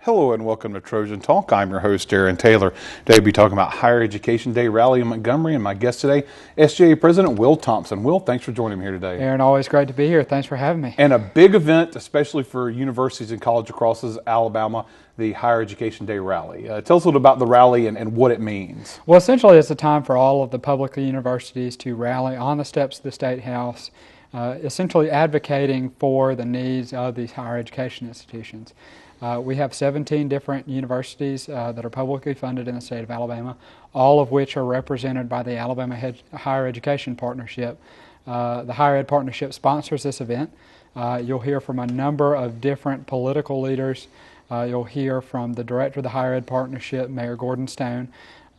Hello and welcome to Trojan Talk. I'm your host, Aaron Taylor. Today we'll be talking about Higher Education Day Rally in Montgomery, and my guest today, SGA President Will Thompson. Will, thanks for joining me here today. Aaron, always great to be here. Thanks for having me. And a big event, especially for universities and college across Alabama, the Higher Education Day Rally. Tell us a little about the rally and what it means. Well, essentially it's a time for all of the public universities to rally on the steps of the State House, essentially advocating for the needs of these higher education institutions. We have 17 different universities that are publicly funded in the state of Alabama, all of which are represented by the Alabama Higher Education Partnership. The Higher Ed Partnership sponsors this event. You'll hear from a number of different political leaders. You'll hear from the director of the Higher Ed Partnership, Mayor Gordon Stone.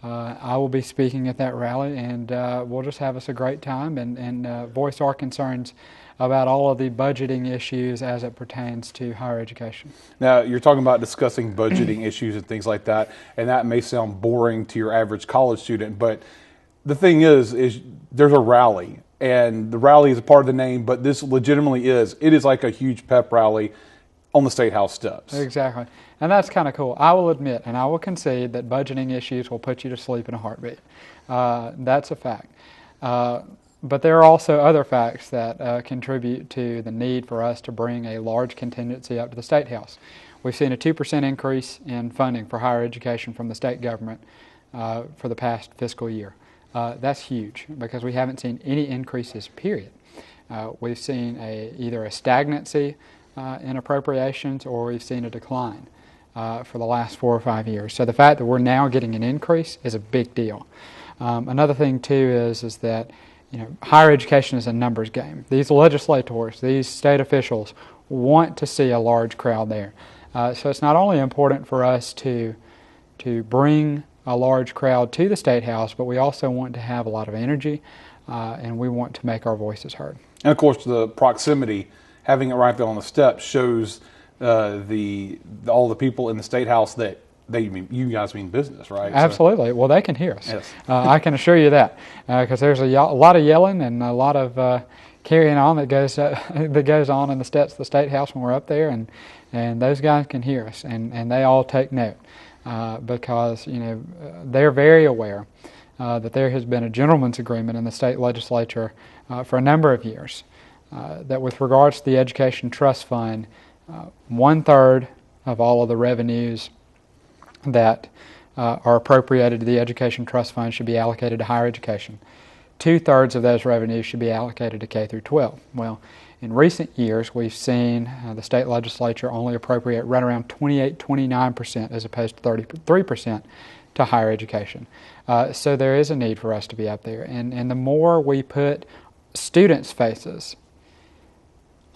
I will be speaking at that rally, and we'll just have us a great time and voice our concerns about all of the budgeting issues as it pertains to higher education. Now, you're talking about discussing budgeting issues and things like that, and that may sound boring to your average college student, but the thing is there's a rally, and the rally is a part of the name, but this legitimately it is like a huge pep rally on the State House steps. Exactly, and that's kind of cool. I will admit, and I will concede, that budgeting issues will put you to sleep in a heartbeat. That's a fact. But there are also other facts that contribute to the need for us to bring a large contingency up to the State House. We've seen a 2% increase in funding for higher education from the state government for the past fiscal year. That's huge because we haven't seen any increases, period. We've seen either a stagnancy in appropriations, or we've seen a decline for the last 4 or 5 years. So the fact that we're now getting an increase is a big deal. Another thing too is that higher education is a numbers game. These legislators, these state officials want to see a large crowd there. So it's not only important for us to bring a large crowd to the State House, but we also want to have a lot of energy, and we want to make our voices heard. And of course, the proximity, having it right there on the steps, shows all the people in the State House that you guys mean business, right? Absolutely. Well, they can hear us. Yes. I can assure you that, because there's a lot of yelling and a lot of carrying on that goes on in the steps of the State House when we're up there, and those guys can hear us, and they all take note because they're very aware that there has been a gentleman's agreement in the state legislature for a number of years that with regards to the Education Trust Fund, 1/3 of all of the revenues that are appropriated to the Education Trust Fund should be allocated to higher education. 2/3 of those revenues should be allocated to K through 12. Well, in recent years, we've seen the state legislature only appropriate right around 28-29% as opposed to 33% to higher education. So there is a need for us to be up there. And the more we put students' faces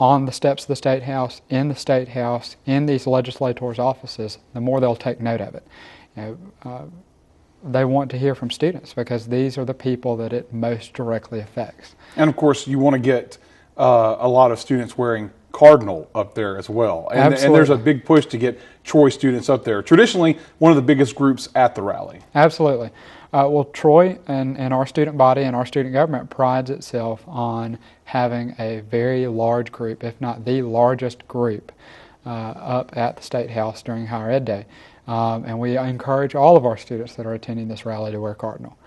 on the steps of the State House, in these legislators' offices, the more they'll take note of it. They want to hear from students because these are the people that it most directly affects. And of course, you want to get a lot of students wearing Cardinal up there as well. And there's a big push to get Troy students up there. Traditionally, one of the biggest groups at the rally. Absolutely. Well, Troy and our student body and our student government prides itself on having a very large group, if not the largest group, up at the State House during Higher Ed Day. And we encourage all of our students that are attending this rally to wear Cardinal.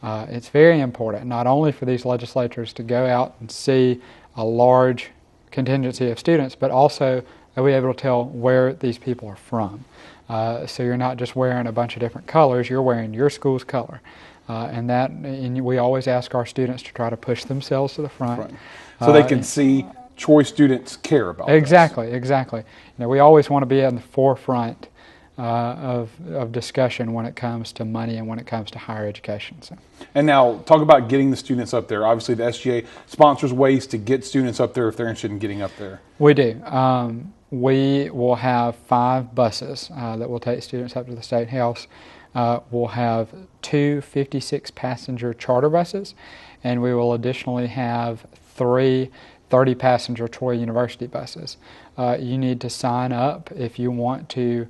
It's very important, not only for these legislators to go out and see a large contingency of students, but also to be able to tell where these people are from. So you're not just wearing a bunch of different colors, you're wearing your school's color. And we always ask our students to try to push themselves to the front. Right. So they can see Troy students care about Exactly. We always want to be in the forefront of discussion when it comes to money and when it comes to higher education. So. And now, talk about getting the students up there. Obviously, the SGA sponsors ways to get students up there if they're interested in getting up there. We do. We will have 5 buses that will take students up to the State House. We'll have 2 56-passenger charter buses, and we will additionally have 3 30-passenger Troy University buses. You need to sign up if you want to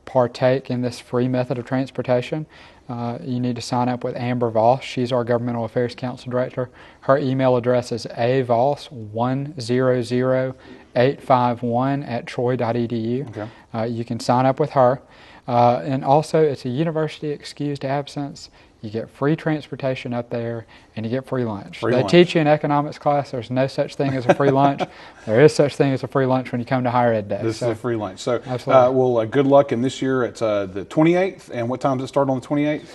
partake in this free method of transportation. You need to sign up with Amber Voss. She's our Governmental Affairs Council Director. Her email address is avoss100 851@troy.edu. Okay. You can sign up with her. And also, it's a university excused absence. You get free transportation up there, and you get free lunch. They teach you in economics class there's no such thing as a free lunch. There is such thing as a free lunch when you come to Higher Ed Day. This is a free lunch. So, absolutely. good luck. And this year it's the 28th. And what time does it start on the 28th?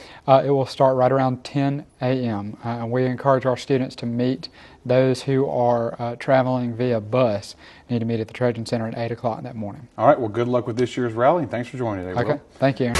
It will start right around 10 a.m. We encourage our students to meet. Those who are traveling via bus need to meet at the Trojan Center at 8 o'clock that morning. All right. Well, good luck with this year's rally, and thanks for joining today, Will. Okay. Thank you.